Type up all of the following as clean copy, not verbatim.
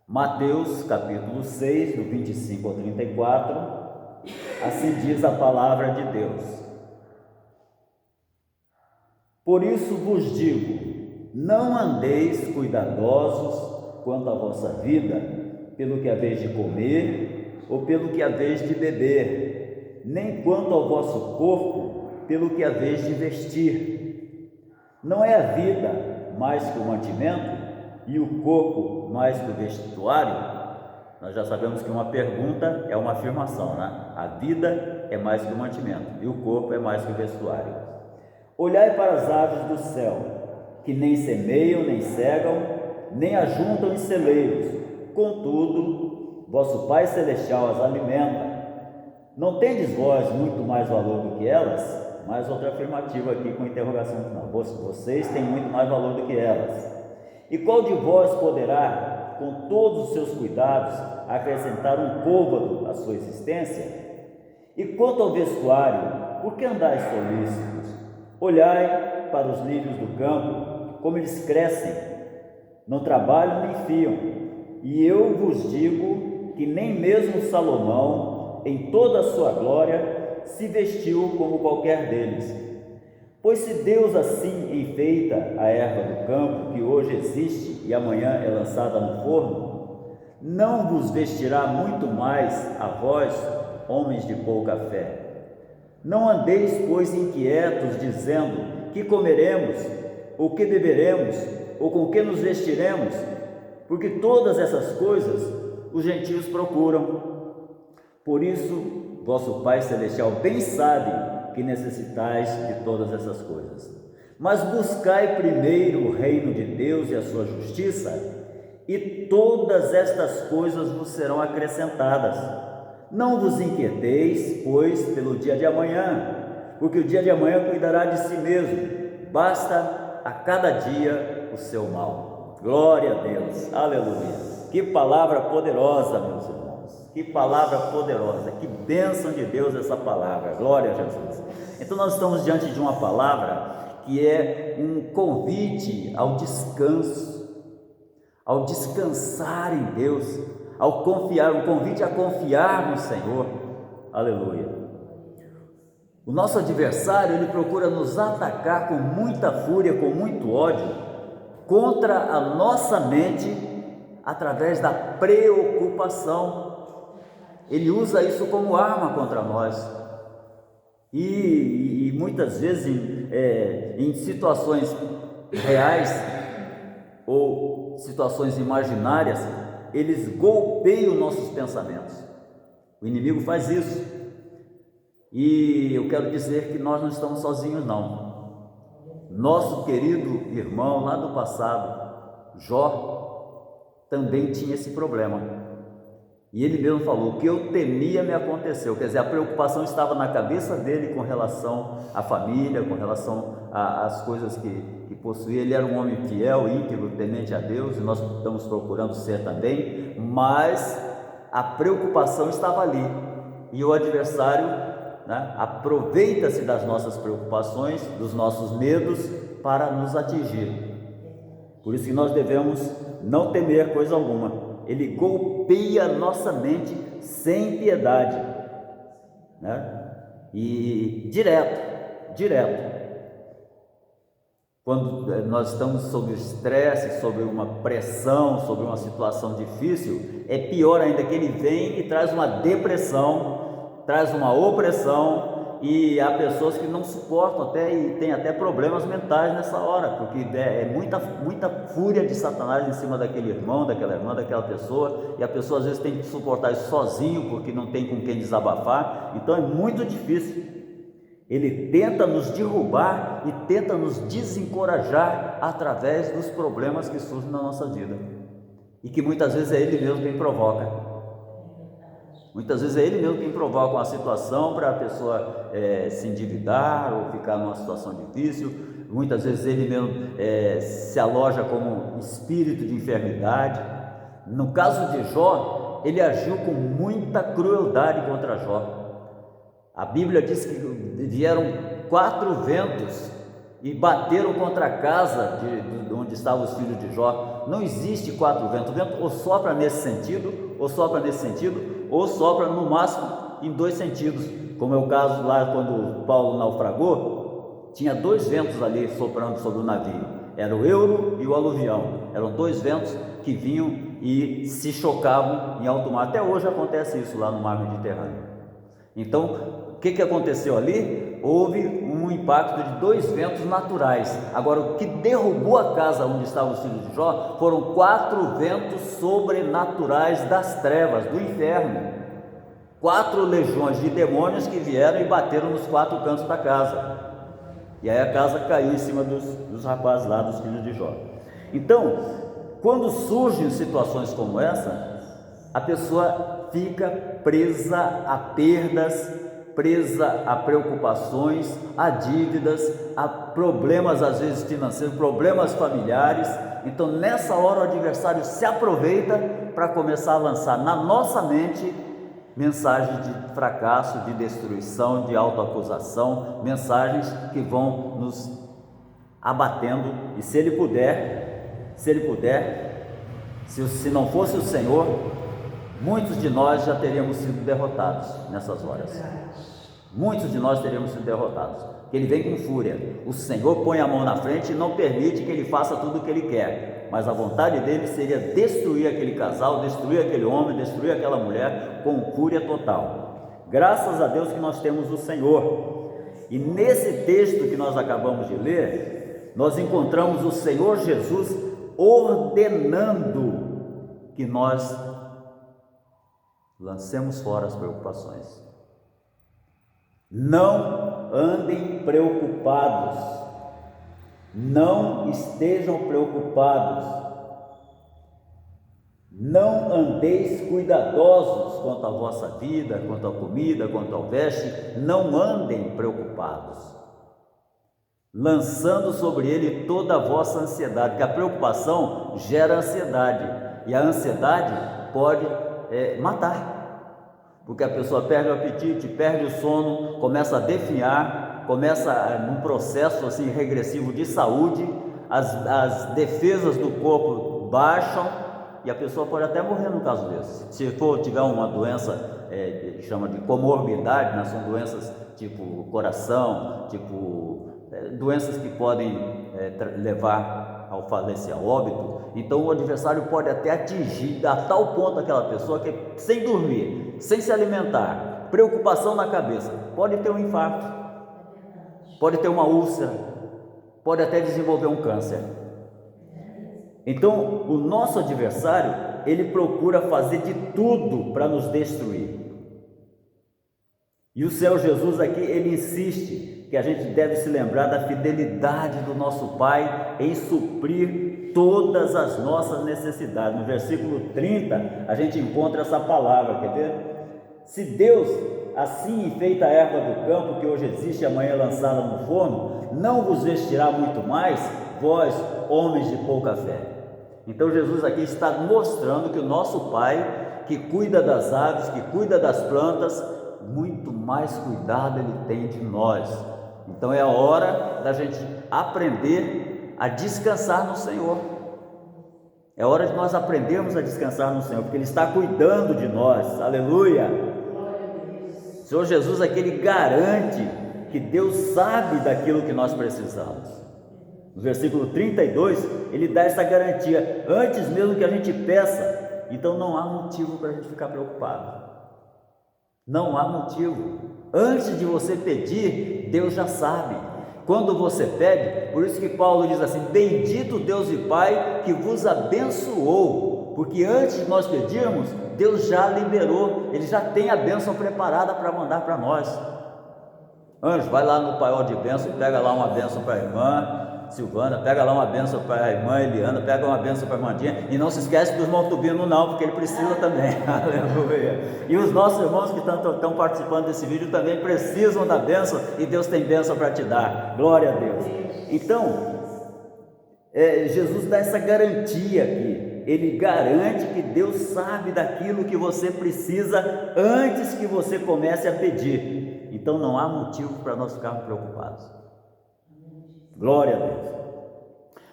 Mateus capítulo 6, do 25 ao 34, assim diz a palavra de Deus. Por isso vos digo, não andeis cuidadosos quanto à vossa vida, pelo que haveis de comer ou pelo que haveis de beber, nem quanto ao vosso corpo, pelo que haveis de vestir. Não é a vida mais que o mantimento e o corpo mais que o vestuário? Nós já sabemos que uma pergunta é uma afirmação, né? A vida é mais que o mantimento e o corpo é mais que o vestuário. Olhai para as aves do céu, que nem semeiam, nem cegam, nem ajuntam em celeiros, contudo, vosso Pai Celestial as alimenta. Não tendes vós muito mais valor do que elas? Mais outra afirmativa aqui com interrogação no final. Vocês têm muito mais valor do que elas. E qual de vós poderá, com todos os seus cuidados, acrescentar um côvado à sua existência? E quanto ao vestuário, por que andais solícitos? Olhai para os lírios do campo, como eles crescem, não trabalham nem fiam. E eu vos digo que nem mesmo Salomão, em toda a sua glória, se vestiu como qualquer deles. Pois se Deus assim enfeita a erva do campo, que hoje existe e amanhã é lançada no forno, não vos vestirá muito mais a vós, homens de pouca fé? Não andeis, pois, inquietos, dizendo: que comeremos, ou que beberemos, ou com que nos vestiremos? Porque todas essas coisas os gentios procuram. Por isso, vosso Pai Celestial bem sabe que necessitais de todas essas coisas. Mas buscai primeiro o reino de Deus e a sua justiça, e todas estas coisas vos serão acrescentadas. Não vos inquieteis, pois, pelo dia de amanhã, porque o dia de amanhã cuidará de si mesmo. Basta a cada dia o seu mal. Glória a Deus, aleluia. Que palavra poderosa, meus irmãos, que palavra poderosa, que bênção de Deus essa palavra, glória a Jesus. Então nós estamos diante de uma palavra que é um convite ao descanso, ao descansar em Deus, ao confiar, um convite a confiar no Senhor, aleluia. O nosso adversário, ele procura nos atacar com muita fúria, com muito ódio, contra a nossa mente, através da preocupação. Ele usa isso como arma contra nós, e muitas vezes em situações reais ou situações imaginárias, eles golpeiam nossos pensamentos. O inimigo faz isso, e eu quero dizer que nós não estamos sozinhos, não. Nosso querido irmão lá do passado, Jó, também tinha esse problema, e ele mesmo falou: o que eu temia me aconteceu. Quer dizer, a preocupação estava na cabeça dele com relação à família, com relação às coisas que possuía. Ele era um homem fiel, íntegro, temente a Deus, e nós estamos procurando ser também, mas a preocupação estava ali, e o adversário, né, aproveita-se das nossas preocupações, dos nossos medos, para nos atingir. Por isso que nós devemos não temer coisa alguma. Ele golpeia a nossa mente sem piedade, né? E direto. Quando nós estamos sob estresse, sob uma pressão, sob uma situação difícil, é pior ainda que ele vem e traz uma depressão, traz uma opressão, e há pessoas que não suportam até, e tem até problemas mentais nessa hora, porque é muita fúria de Satanás em cima daquele irmão, daquela irmã, daquela pessoa, e a pessoa às vezes tem que suportar isso sozinho, porque não tem com quem desabafar. Então é muito difícil. Ele tenta nos derrubar e tenta nos desencorajar através dos problemas que surgem na nossa vida, e que muitas vezes é ele mesmo quem provoca. Muitas vezes é ele mesmo quem provoca uma situação para a pessoa se endividar ou ficar numa situação difícil. Muitas vezes ele mesmo se aloja como um espírito de enfermidade. No caso de Jó, ele agiu com muita crueldade contra Jó. A Bíblia diz que vieram 4 ventos e bateram contra a casa de onde estavam os filhos de Jó. Não existe quatro ventos. O vento ou sopra nesse sentido, ou sopra nesse sentido, ou sopra no máximo em dois sentidos, como é o caso lá quando Paulo naufragou. Tinha dois ventos ali soprando sobre o navio, era o Euro e o Aluvião. Eram dois ventos que vinham e se chocavam em alto mar. Até hoje acontece isso lá no mar Mediterrâneo. Então, o que aconteceu ali? Houve um impacto de dois ventos naturais. Agora, o que derrubou a casa onde estavam os filhos de Jó foram quatro ventos sobrenaturais das trevas, do inferno. 4 legiões de demônios que vieram e bateram nos 4 cantos da casa. E aí a casa caiu em cima dos rapazes lá, dos filhos de Jó. Então, quando surgem situações como essa, a pessoa fica presa a perdas, presa a preocupações, a dívidas, a problemas às vezes financeiros, problemas familiares. Então nessa hora o adversário se aproveita para começar a lançar na nossa mente mensagens de fracasso, de destruição, de autoacusação, mensagens que vão nos abatendo. E se não fosse o Senhor, muitos de nós já teríamos sido derrotados nessas horas. Muitos de nós teríamos sido derrotados. Ele vem com fúria. O Senhor põe a mão na frente e não permite que ele faça tudo o que ele quer. Mas a vontade dele seria destruir aquele casal, destruir aquele homem, destruir aquela mulher com fúria total. Graças a Deus que nós temos o Senhor. E nesse texto que nós acabamos de ler, nós encontramos o Senhor Jesus ordenando que nós lancemos fora as preocupações. Não andem preocupados, não estejam preocupados, não andeis cuidadosos quanto à vossa vida, quanto à comida, quanto ao veste, não andem preocupados, lançando sobre ele toda a vossa ansiedade, porque a preocupação gera ansiedade, e a ansiedade pode matar. Porque a pessoa perde o apetite, perde o sono, começa a definhar, começa num processo assim regressivo de saúde, as defesas do corpo baixam e a pessoa pode até morrer no caso desse. Se tiver uma doença que chama de comorbidade, né? São doenças tipo coração, doenças que podem levar ao falecer, ao óbito. Então o adversário pode até atingir a tal ponto aquela pessoa que sem dormir, sem se alimentar, preocupação na cabeça, pode ter um infarto, pode ter uma úlcera, pode até desenvolver um câncer. Então o nosso adversário, ele procura fazer de tudo para nos destruir. E o Senhor Jesus aqui, ele insiste que a gente deve se lembrar da fidelidade do nosso Pai em suprir todas as nossas necessidades. No versículo 30, a gente encontra essa palavra, quer ver? Se Deus assim enfeita a erva do campo, que hoje existe e amanhã é lançada no forno, não vos vestirá muito mais, vós, homens de pouca fé. Então Jesus aqui está mostrando que o nosso Pai, que cuida das aves, que cuida das plantas, muito mais cuidado Ele tem de nós. Então é a hora da gente aprender a descansar no Senhor. É hora de nós aprendermos a descansar no Senhor, porque Ele está cuidando de nós. Aleluia! O Senhor Jesus aqui, Ele garante que Deus sabe daquilo que nós precisamos. No versículo 32, Ele dá essa garantia, antes mesmo que a gente peça. Então não há motivo para a gente ficar preocupado. Não há motivo. Antes de você pedir, Deus já sabe. Quando você pede, por isso que Paulo diz assim: bendito Deus e Pai que vos abençoou, porque antes de nós pedirmos, Deus já liberou, Ele já tem a bênção preparada para mandar para nós. Anjo, vai lá no paiol de bênção e pega lá uma bênção para a irmã Silvana, pega lá uma bênção para a irmã Eliana, pega uma bênção para a irmã Dinha, e não se esquece dos irmãos Tubino não, porque ele precisa também. Aleluia. E os nossos irmãos que estão participando desse vídeo também precisam da bênção, e Deus tem bênção para te dar. Glória a Deus. Então Jesus dá essa garantia aqui. Ele garante que Deus sabe daquilo que você precisa antes que você comece a pedir. Então não há motivo para nós ficarmos preocupados. Glória a Deus.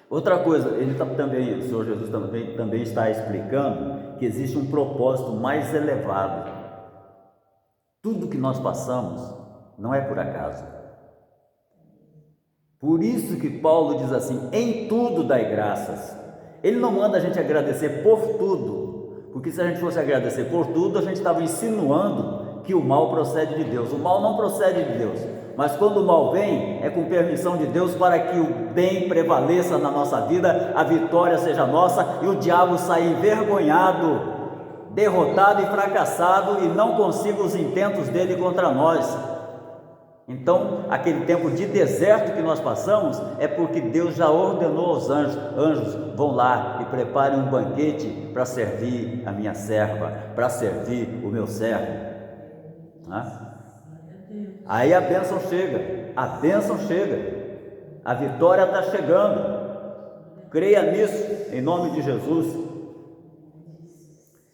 Outra coisa, o Senhor Jesus também está explicando que existe um propósito mais elevado. Tudo que nós passamos não é por acaso. Por isso que Paulo diz assim: em tudo dai graças. Ele não manda a gente agradecer por tudo, porque se a gente fosse agradecer por tudo, a gente estava insinuando que o mal procede de Deus. O mal não procede de Deus, mas quando o mal vem, é com permissão de Deus para que o bem prevaleça na nossa vida, a vitória seja nossa e o diabo saia envergonhado, derrotado e fracassado e não consiga os intentos dele contra nós. Então, aquele tempo de deserto que nós passamos é porque Deus já ordenou aos anjos vão lá e preparem um banquete para servir a minha serva, para servir o meu servo. Aí a bênção chega, a vitória está chegando. Creia nisso, em nome de Jesus.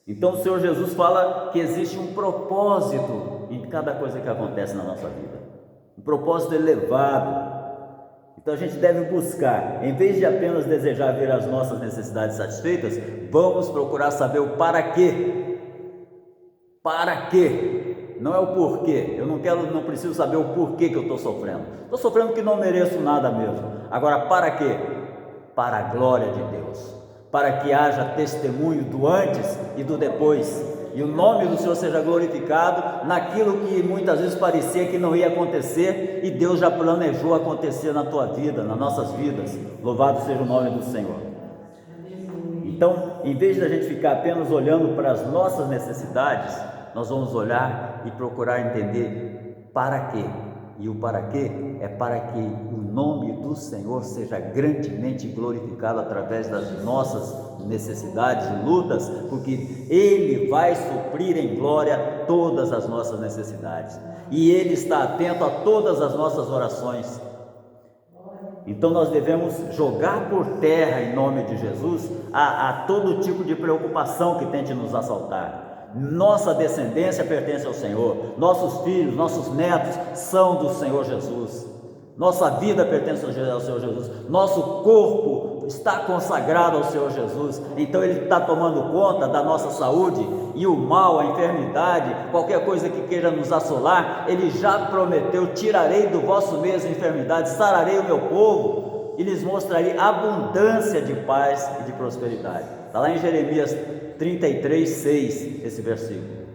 Então o Senhor Jesus fala que existe um propósito em cada coisa que acontece na nossa vida, um propósito elevado. Então a gente deve buscar, em vez de apenas desejar ver as nossas necessidades satisfeitas, vamos procurar saber o para quê. Para quê? Não é o porquê. Eu não preciso saber o porquê que eu estou sofrendo. Estou sofrendo porque não mereço nada mesmo. Agora, para quê? Para a glória de Deus, para que haja testemunho do antes e do depois, e o nome do Senhor seja glorificado naquilo que muitas vezes parecia que não ia acontecer, e Deus já planejou acontecer na tua vida, nas nossas vidas. Louvado seja o nome do Senhor. Então, em vez de a gente ficar apenas olhando para as nossas necessidades, nós vamos olhar e procurar entender para quê. E o para quê é para que o nome do Senhor seja grandemente glorificado através das nossas necessidades e lutas, porque Ele vai suprir em glória todas as nossas necessidades, e Ele está atento a todas as nossas orações. Então nós devemos jogar por terra, em nome de Jesus, a todo tipo de preocupação que tente nos assaltar. Nossa descendência pertence ao Senhor, nossos filhos, nossos netos são do Senhor Jesus, nossa vida pertence ao Senhor Jesus, nosso corpo está consagrado ao Senhor Jesus. Então Ele está tomando conta da nossa saúde, e o mal, a enfermidade, qualquer coisa que queira nos assolar, Ele já prometeu: tirarei do vosso meio as enfermidades, sararei o meu povo e lhes mostrarei abundância de paz e de prosperidade. Está lá em Jeremias 33:6, esse versículo.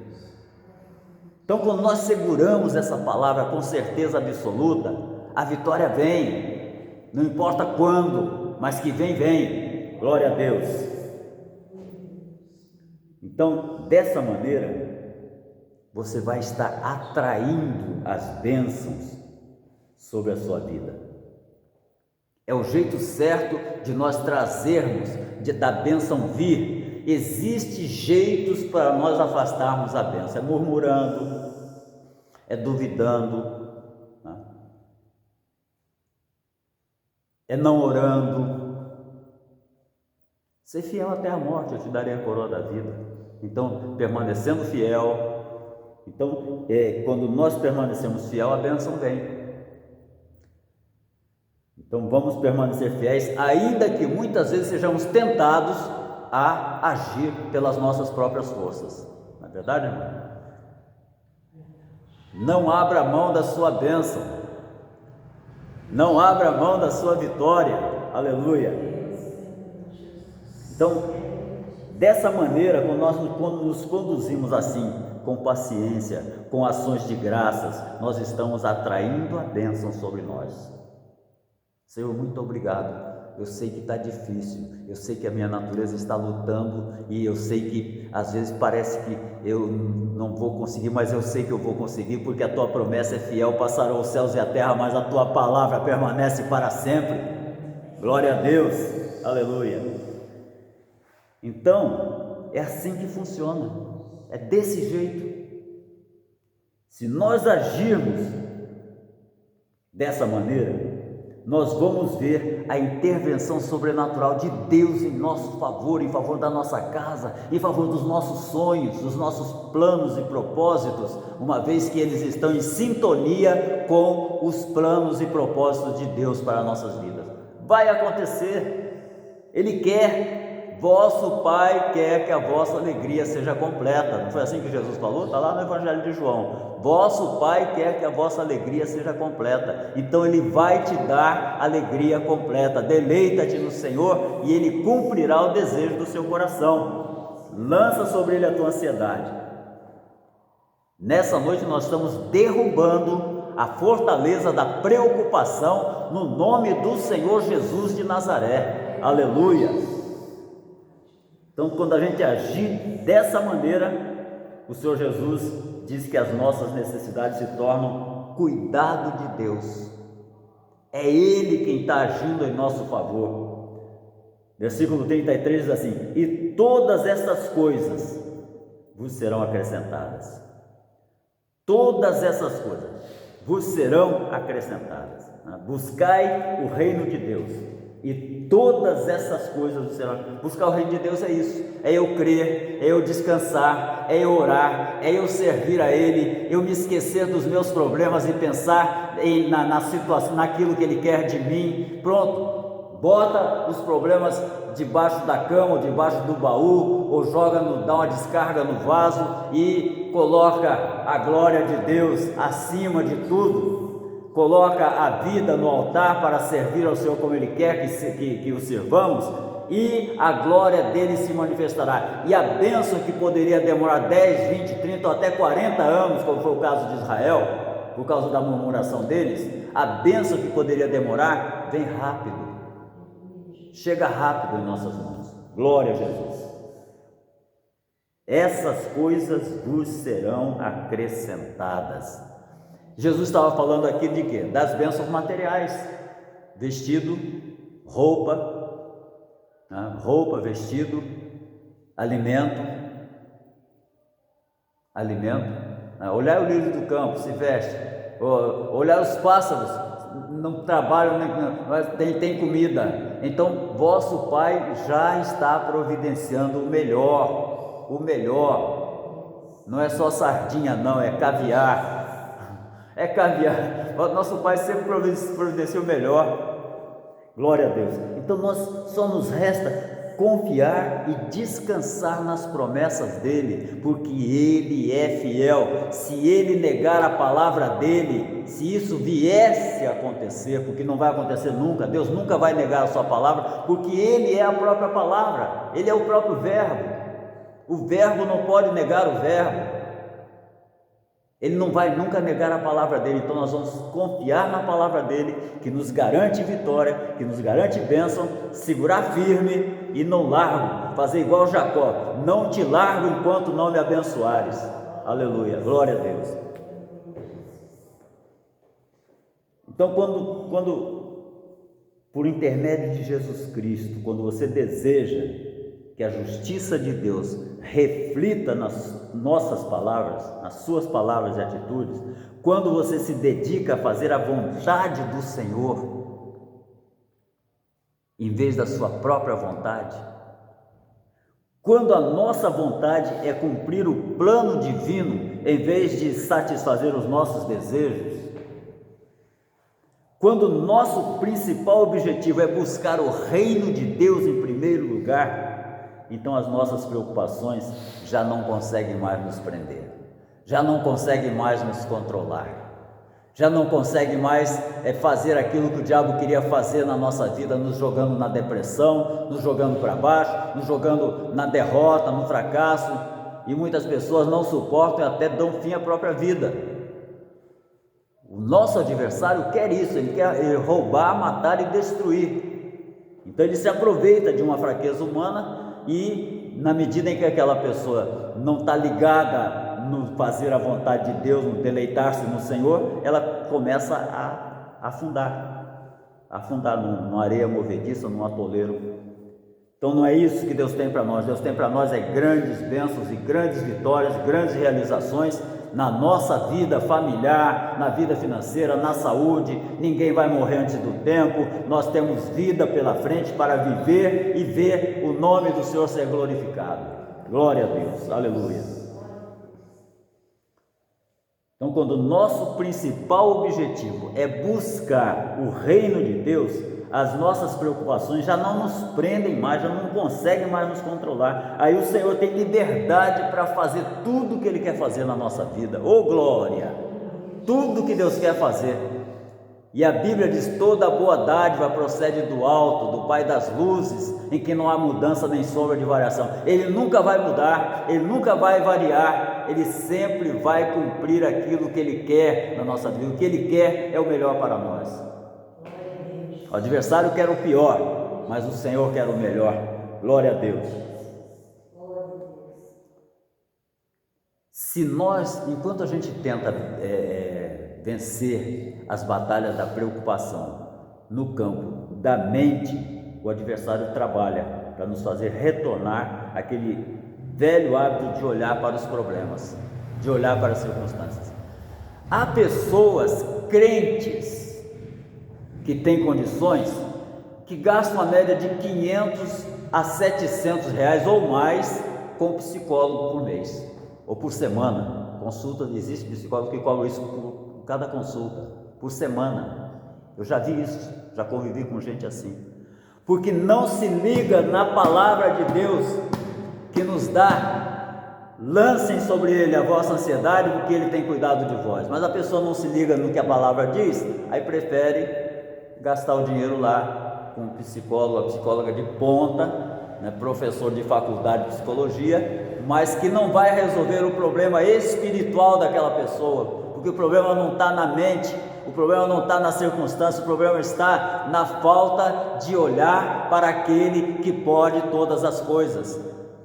Então, quando nós seguramos essa palavra com certeza absoluta, a vitória vem, não importa quando, mas que vem. Glória a Deus. Então, dessa maneira, você vai estar atraindo as bênçãos sobre a sua vida. É o jeito certo de nós trazermos, da bênção vir. Existem jeitos para nós afastarmos a bênção: é murmurando, é duvidando, né? É não orando. Ser fiel até a morte, eu te darei a coroa da vida. Então, permanecendo fiel. Então, quando nós permanecemos fiel, a bênção vem. Então vamos permanecer fiéis, ainda que muitas vezes sejamos tentados a agir pelas nossas próprias forças. Não é verdade, irmão? Não abra mão da sua bênção, não abra mão da sua vitória. Aleluia. Então, dessa maneira, quando nos conduzimos assim, com paciência, com ações de graças, nós estamos atraindo a bênção sobre nós. Senhor, muito obrigado. Eu sei que está difícil, eu sei que a minha natureza está lutando, e eu sei que às vezes parece que eu não vou conseguir, mas eu sei que eu vou conseguir, porque a tua promessa é fiel. Passarão os céus e a terra, mas a tua palavra permanece para sempre. Glória a Deus, aleluia. Então, é assim que funciona, é desse jeito. Se nós agirmos dessa maneira, nós vamos ver a intervenção sobrenatural de Deus em nosso favor, em favor da nossa casa, em favor dos nossos sonhos, dos nossos planos e propósitos, uma vez que eles estão em sintonia com os planos e propósitos de Deus para nossas vidas. Vai acontecer, Ele quer, vosso Pai quer que a vossa alegria seja completa. Não foi assim que Jesus falou? Está lá no Evangelho de João. Vosso Pai quer que a vossa alegria seja completa, então Ele vai te dar alegria completa. Deleita-te no Senhor e Ele cumprirá o desejo do seu coração. Lança sobre Ele a tua ansiedade. Nessa noite nós estamos derrubando a fortaleza da preocupação no nome do Senhor Jesus de Nazaré. Aleluia! Então, quando a gente agir dessa maneira, o Senhor Jesus diz que as nossas necessidades se tornam cuidado de Deus. É Ele quem está agindo em nosso favor. Versículo 33 diz assim: e todas estas coisas vos serão acrescentadas. Todas essas coisas vos serão acrescentadas. Buscai o reino de Deus, e todas essas coisas vos serão. Buscar o reino de Deus é isso, é eu crer, é eu descansar, é eu orar, é eu servir a Ele, eu me esquecer dos meus problemas e pensar na situação, naquilo que Ele quer de mim. Pronto, bota os problemas debaixo da cama, ou debaixo do baú, ou dá uma descarga no vaso e coloca a glória de Deus acima de tudo. Coloca a vida no altar para servir ao Senhor como Ele quer que o sirvamos, e a glória dele se manifestará. E a bênção que poderia demorar 10, 20, 30 ou até 40 anos, como foi o caso de Israel, por causa da murmuração deles, a bênção que poderia demorar vem rápido, chega rápido em nossas mãos. Glória a Jesus. Essas coisas vos serão acrescentadas. Jesus estava falando aqui de quê? Das bênçãos materiais: vestido, roupa, vestido, alimento. Olhar o lírio do campo, se veste. Olhar os pássaros, não trabalham, mas tem comida. Então, vosso Pai já está providenciando o melhor. Não é só sardinha, não, é caviar. É caviar. O nosso Pai sempre providencia o melhor. Glória a Deus. Então só nos resta confiar e descansar nas promessas dele, porque ele é fiel. Se ele negar a palavra dele, se isso viesse a acontecer, porque não vai acontecer nunca, Deus nunca vai negar a sua palavra, porque ele é a própria palavra, ele é o próprio verbo. O verbo não pode negar o verbo. Ele não vai nunca negar a palavra dele. Então nós vamos confiar na palavra dele, que nos garante vitória, que nos garante bênção, segurar firme e não largo, fazer igual Jacó: não te largo enquanto não me abençoares. Aleluia, glória a Deus. Então quando por intermédio de Jesus Cristo, quando você deseja que a justiça de Deus reflita nas nossas palavras, nas suas palavras e atitudes, quando você se dedica a fazer a vontade do Senhor, em vez da sua própria vontade, quando a nossa vontade é cumprir o plano divino, em vez de satisfazer os nossos desejos, quando o nosso principal objetivo é buscar o reino de Deus em primeiro lugar, então as nossas preocupações já não conseguem mais nos prender, já não conseguem mais nos controlar, já não conseguem mais fazer aquilo que o diabo queria fazer na nossa vida, nos jogando na depressão, nos jogando para baixo, nos jogando na derrota, no fracasso, e muitas pessoas não suportam e até dão fim à própria vida. O nosso adversário quer isso, ele quer roubar, matar e destruir. Então ele se aproveita de uma fraqueza humana, e na medida em que aquela pessoa não está ligada no fazer a vontade de Deus, no deleitar-se no Senhor, ela começa a afundar numa areia movediça, num atoleiro. Então não é isso que Deus tem para nós. Deus tem para nós grandes bênçãos e grandes vitórias, grandes realizações, na nossa vida familiar, na vida financeira, na saúde. Ninguém vai morrer antes do tempo. Nós temos vida pela frente para viver e ver o nome do Senhor ser glorificado. Glória a Deus, aleluia. Então, quando o nosso principal objetivo é buscar o reino de Deus, as nossas preocupações já não nos prendem mais, já não conseguem mais nos controlar. Aí o Senhor tem liberdade para fazer tudo o que Ele quer fazer na nossa vida. Oh glória! Tudo que Deus quer fazer. E a Bíblia diz: toda boa dádiva procede do alto, do Pai das luzes, em que não há mudança nem sombra de variação. Ele nunca vai mudar, Ele nunca vai variar, Ele sempre vai cumprir aquilo que Ele quer na nossa vida. O que Ele quer é o melhor para nós. O adversário quer o pior, mas o Senhor quer o melhor. Glória a Deus. Se nós, enquanto a gente tenta vencer as batalhas da preocupação no campo da mente, o adversário trabalha para nos fazer retornar aquele velho hábito de olhar para os problemas, de olhar para as circunstâncias. Há pessoas crentes que têm condições, que gastam a média de 500 a 700 reais ou mais com psicólogo por mês ou por semana. Consulta, existe psicólogo que cobra isso por cada consulta, por semana. Eu já vi isso, já convivi com gente assim, porque não se liga na palavra de Deus que nos dá: lancem sobre ele a vossa ansiedade, porque ele tem cuidado de vós. Mas a pessoa não se liga no que a palavra diz, aí prefere gastar o dinheiro lá com um psicólogo, a psicóloga de ponta, né, professor de faculdade de psicologia, mas que não vai resolver o problema espiritual daquela pessoa, porque o problema não está na mente, o problema não está na circunstância, o problema está na falta de olhar para aquele que pode todas as coisas.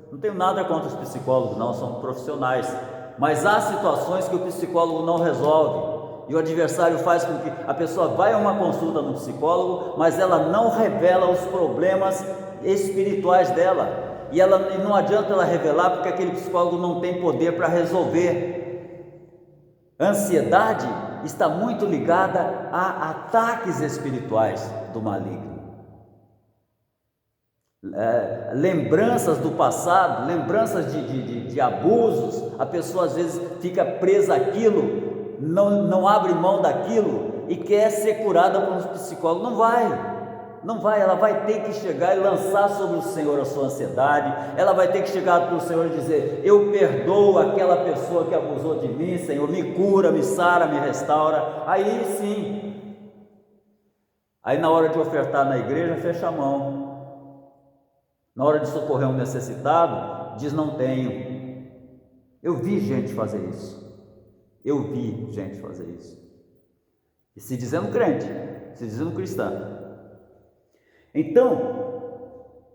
Não tenho nada contra os psicólogos, não, são profissionais, mas há situações que o psicólogo não resolve. E o adversário faz com que a pessoa vá a uma consulta no psicólogo, mas ela não revela os problemas espirituais dela. E não adianta ela revelar, porque aquele psicólogo não tem poder para resolver. A ansiedade está muito ligada a ataques espirituais do maligno. Lembranças do passado, lembranças de abusos. A pessoa às vezes fica presa àquilo, não abre mão daquilo e quer ser curada por um psicólogo. Não vai, ela vai ter que chegar e lançar sobre o Senhor a sua ansiedade. Ela vai ter que chegar para o Senhor e dizer: eu perdoo aquela pessoa que abusou de mim, Senhor, me cura, me sara, me restaura. Aí sim, aí na hora de ofertar na igreja, fecha a mão. Na hora de socorrer um necessitado, diz: não tenho. Eu vi gente fazer isso. E se dizendo crente, se dizendo cristã. Então,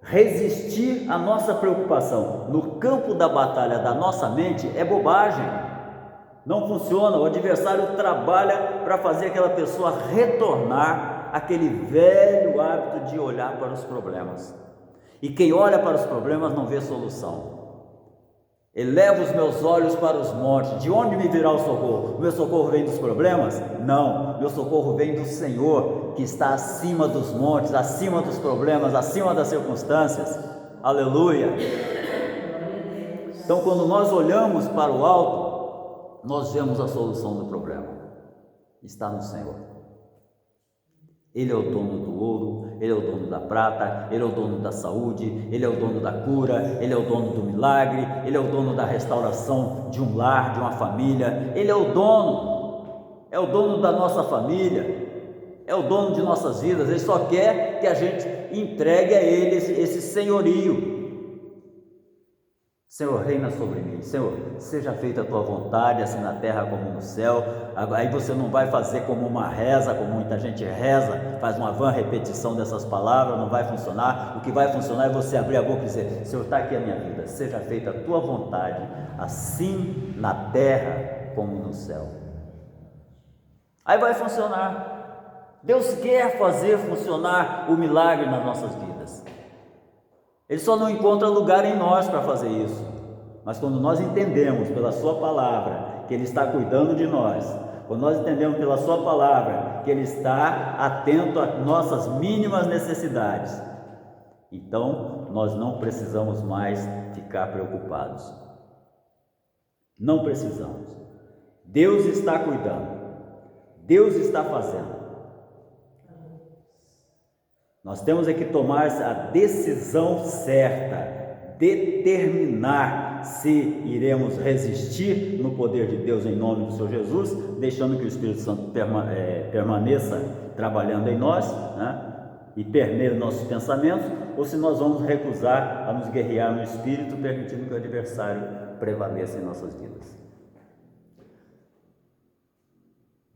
resistir à nossa preocupação no campo da batalha da nossa mente é bobagem. Não funciona. O adversário trabalha para fazer aquela pessoa retornar àquele velho hábito de olhar para os problemas. E quem olha para os problemas não vê solução. Eleva os meus olhos para os montes, de onde me virá o socorro? O meu socorro vem dos problemas? Não, meu socorro vem do Senhor, que está acima dos montes, acima dos problemas, acima das circunstâncias. Aleluia! Então, quando nós olhamos para o alto, nós vemos a solução do problema. Está no Senhor. Ele é o dono do ouro, Ele é o dono da prata, Ele é o dono da saúde, Ele é o dono da cura, Ele é o dono do milagre, Ele é o dono da restauração de um lar, de uma família. Ele é o dono da nossa família, é o dono de nossas vidas. Ele só quer que a gente entregue a Ele esse senhorio. Senhor, reina sobre mim. Senhor, seja feita a tua vontade, assim na terra como no céu. Aí você não vai fazer como uma reza, como muita gente reza, faz uma vã repetição dessas palavras, não vai funcionar. O que vai funcionar é você abrir a boca e dizer: Senhor, está aqui a minha vida, seja feita a tua vontade, assim na terra como no céu. Aí vai funcionar. Deus quer fazer funcionar o milagre nas nossas vidas. Ele só não encontra lugar em nós para fazer isso. Mas quando nós entendemos pela sua palavra que Ele está cuidando de nós, quando nós entendemos pela Sua palavra que Ele está atento às nossas mínimas necessidades, então nós não precisamos mais ficar preocupados. Não precisamos. Deus está cuidando, Deus está fazendo. Nós temos é que tomar a decisão certa, determinar se iremos resistir no poder de Deus em nome do Senhor Jesus, deixando que o Espírito Santo permaneça trabalhando em nós, né? E permeie nossos pensamentos, ou se nós vamos recusar a nos guerrear no Espírito, permitindo que o adversário prevaleça em nossas vidas.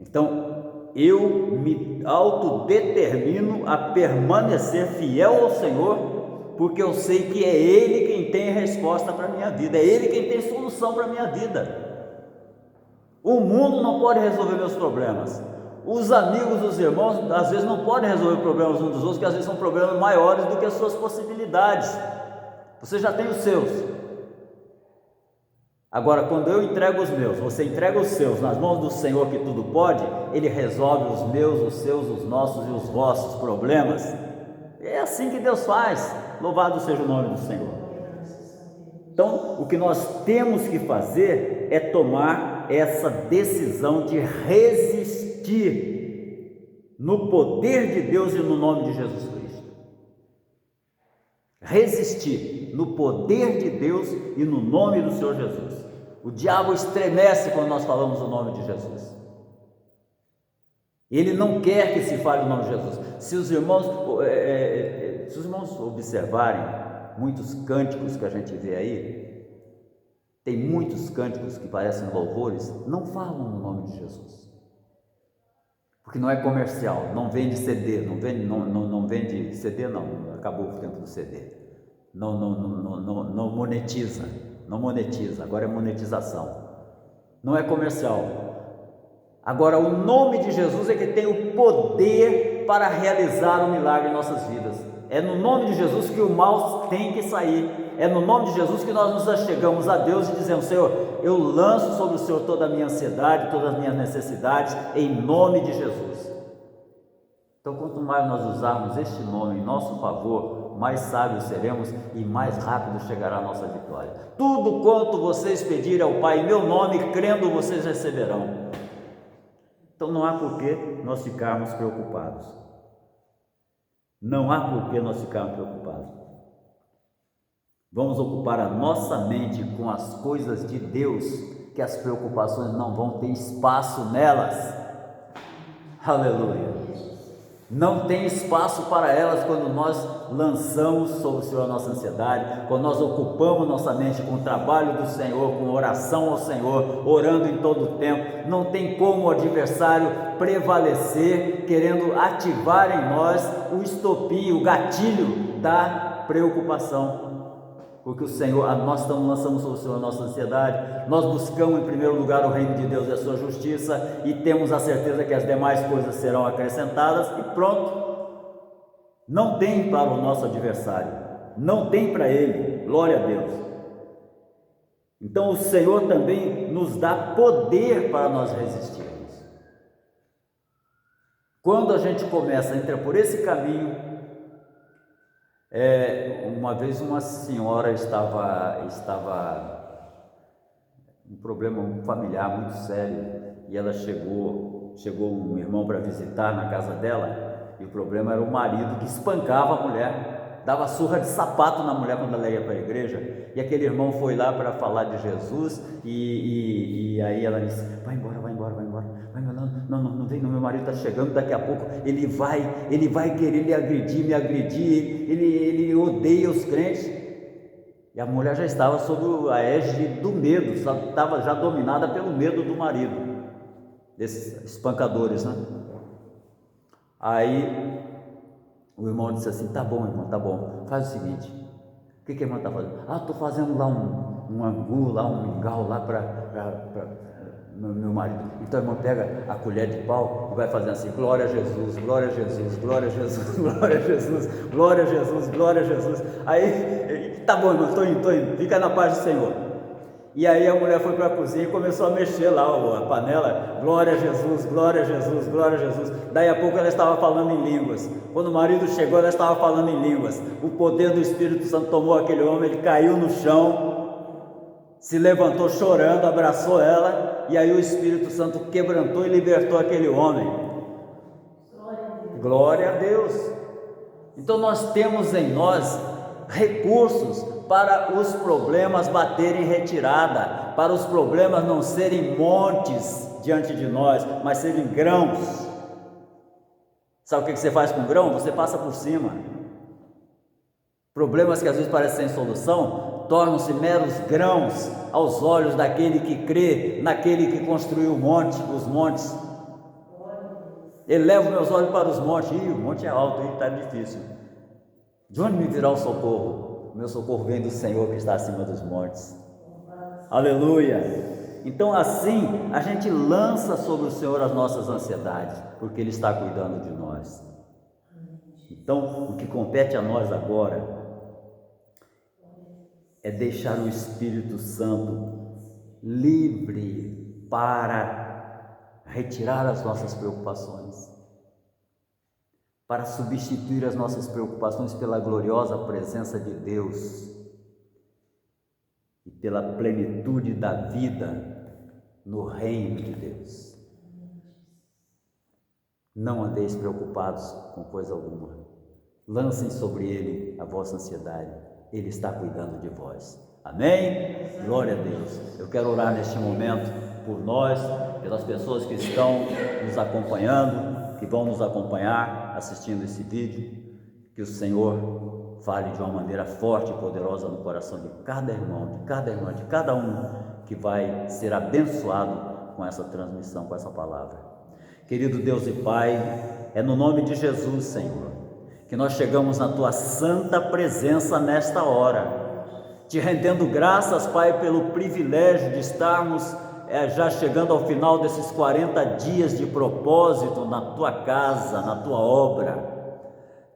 Então, eu me autodetermino a permanecer fiel ao Senhor, porque eu sei que é Ele quem tem resposta para a minha vida, é Ele quem tem solução para a minha vida. O mundo não pode resolver meus problemas, os amigos, os irmãos, às vezes não podem resolver problemas uns dos outros, que às vezes são problemas maiores do que as suas possibilidades. Você já tem os seus. Agora, quando eu entrego os meus, você entrega os seus nas mãos do Senhor que tudo pode, Ele resolve os meus, os seus, os nossos e os vossos problemas. É assim que Deus faz. Louvado seja o nome do Senhor. Então, o que nós temos que fazer é tomar essa decisão de resistir no poder de Deus e no nome de Jesus Cristo. Resistir no poder de Deus e no nome do Senhor Jesus. O diabo estremece quando nós falamos o nome de Jesus. Ele não quer que se fale o nome de Jesus. Se os irmãos observarem muitos cânticos que a gente vê aí, tem muitos cânticos que parecem louvores, não falam no nome de Jesus. Porque não é comercial, não vende CD, não vende CD não, acabou o tempo do CD. Não monetiza, agora é monetização. Não é comercial. Agora, o nome de Jesus é que tem o poder para realizar o milagre em nossas vidas. É no nome de Jesus que o mal tem que sair. É no nome de Jesus que nós nos achegamos a Deus e dizemos: Senhor, eu lanço sobre o Senhor toda a minha ansiedade, todas as minhas necessidades, em nome de Jesus. Então, quanto mais nós usarmos este nome em nosso favor, mais sábios seremos e mais rápido chegará a nossa vitória. Tudo quanto vocês pedirem ao Pai em meu nome, crendo, vocês receberão. Então não há por que nós ficarmos preocupados. Não há por que nós ficarmos preocupados. Vamos ocupar a nossa mente com as coisas de Deus, que as preocupações não vão ter espaço nelas. Aleluia! Não tem espaço para elas quando nós lançamos sobre o Senhor a nossa ansiedade, quando nós ocupamos nossa mente com o trabalho do Senhor, com oração ao Senhor, orando em todo o tempo. Não tem como o adversário prevalecer, querendo ativar em nós o estopim, o gatilho da preocupação. Porque o Senhor, nós lançamos sobre o Senhor a nossa ansiedade, nós buscamos em primeiro lugar o reino de Deus e a sua justiça, e temos a certeza que as demais coisas serão acrescentadas, e pronto. Não tem para o nosso adversário, não tem para ele, glória a Deus. Então o Senhor também nos dá poder para nós resistirmos. Quando a gente começa a entrar por esse caminho, uma vez uma senhora estava um problema familiar muito sério, e ela chegou um irmão para visitar na casa dela, e o problema era o marido que espancava a mulher, dava surra de sapato na mulher quando ela ia para a igreja, e aquele irmão foi lá para falar de Jesus, e aí ela disse: vai embora, não vem, meu marido está chegando, daqui a pouco ele vai querer me agredir, ele odeia os crentes. E a mulher já estava sob a égide do medo, estava já dominada pelo medo do marido, desses espancadores, né? Aí o irmão disse assim: tá bom, irmão, tá bom, faz o seguinte. O que a irmã está fazendo? Estou fazendo lá um angu, lá um mingau lá para meu marido. Então a irmã pega a colher de pau e vai fazendo assim: glória a Jesus, glória a Jesus, glória a Jesus, glória a Jesus, glória a Jesus, glória a Jesus. Aí, tá bom, irmão, estou indo, fica na paz do Senhor. E aí a mulher foi para a cozinha e começou a mexer lá a panela, glória a Jesus, glória a Jesus, glória a Jesus. Daí a pouco ela estava falando em línguas. Quando o marido chegou, ela estava falando em línguas. O poder do Espírito Santo tomou aquele homem, ele caiu no chão, se levantou chorando, abraçou ela, e aí o Espírito Santo quebrantou e libertou aquele homem. Glória a Deus. Então nós temos em nós recursos para os problemas baterem retirada, para os problemas não serem montes diante de nós, mas serem grãos. Sabe o que você faz com grão? Você passa por cima. Problemas que às vezes parecem sem solução, tornam-se meros grãos aos olhos daquele que crê naquele que construiu o monte, os montes. Ele leva meus olhos para os montes. O monte é alto, está difícil. De onde me virá o socorro? O meu socorro vem do Senhor que está acima dos montes. Aleluia! Então assim a gente lança sobre o Senhor as nossas ansiedades, porque Ele está cuidando de nós. Então o que compete a nós agora é deixar o Espírito Santo livre para retirar as nossas preocupações, para substituir as nossas preocupações pela gloriosa presença de Deus e pela plenitude da vida no reino de Deus. Não andeis preocupados com coisa alguma, lancem sobre Ele a vossa ansiedade, Ele está cuidando de vós. Amém? Glória a Deus. Eu quero orar neste momento por nós, pelas pessoas que estão nos acompanhando, que vão nos acompanhar assistindo esse vídeo, que o Senhor fale de uma maneira forte e poderosa no coração de cada irmão, de cada irmã, de cada um que vai ser abençoado com essa transmissão, com essa palavra. Querido Deus e Pai, é no nome de Jesus, Senhor, que nós chegamos na Tua santa presença nesta hora, te rendendo graças, Pai, pelo privilégio de estarmos já chegando ao final desses 40 dias de propósito na Tua casa, na Tua obra,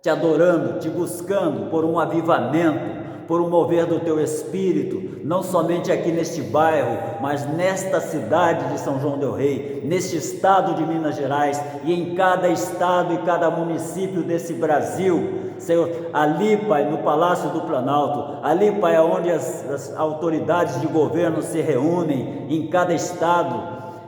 te adorando, te buscando por um avivamento, por um mover do Teu Espírito, não somente aqui neste bairro, mas nesta cidade de São João del Rei, neste estado de Minas Gerais e em cada estado e cada município desse Brasil, Senhor, ali, Pai, no Palácio do Planalto, ali, Pai, onde as autoridades de governo se reúnem, em cada estado,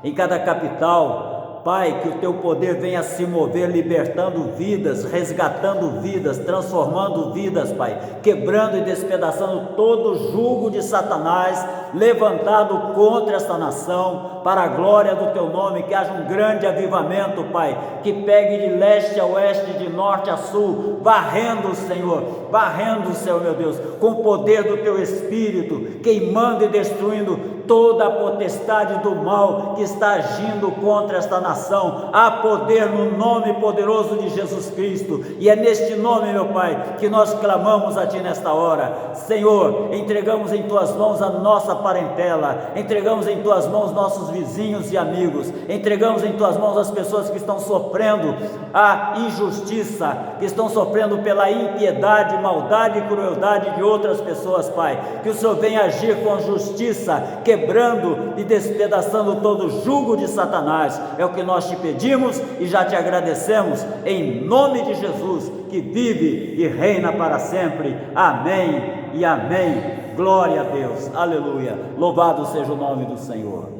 em cada capital, Pai, que o Teu poder venha se mover, libertando vidas, resgatando vidas, transformando vidas, Pai, quebrando e despedaçando todo o jugo de Satanás, levantado contra esta nação, para a glória do Teu nome, que haja um grande avivamento, Pai, que pegue de leste a oeste, de norte a sul, varrendo, Senhor, meu Deus, com o poder do Teu Espírito, queimando e destruindo toda a potestade do mal que está agindo contra esta nação. Há poder no nome poderoso de Jesus Cristo, e é neste nome, meu Pai, que nós clamamos a Ti nesta hora. Senhor, entregamos em Tuas mãos a nossa parentela, entregamos em Tuas mãos nossos vizinhos e amigos, entregamos em Tuas mãos as pessoas que estão sofrendo a injustiça, que estão sofrendo pela impiedade, maldade e crueldade de outras pessoas, Pai. Que o Senhor venha agir com justiça, quebrando e despedaçando todo o jugo de Satanás. É o que nós Te pedimos e já Te agradecemos, em nome de Jesus, que vive e reina para sempre. Amém e amém. Glória a Deus, aleluia. Louvado seja o nome do Senhor.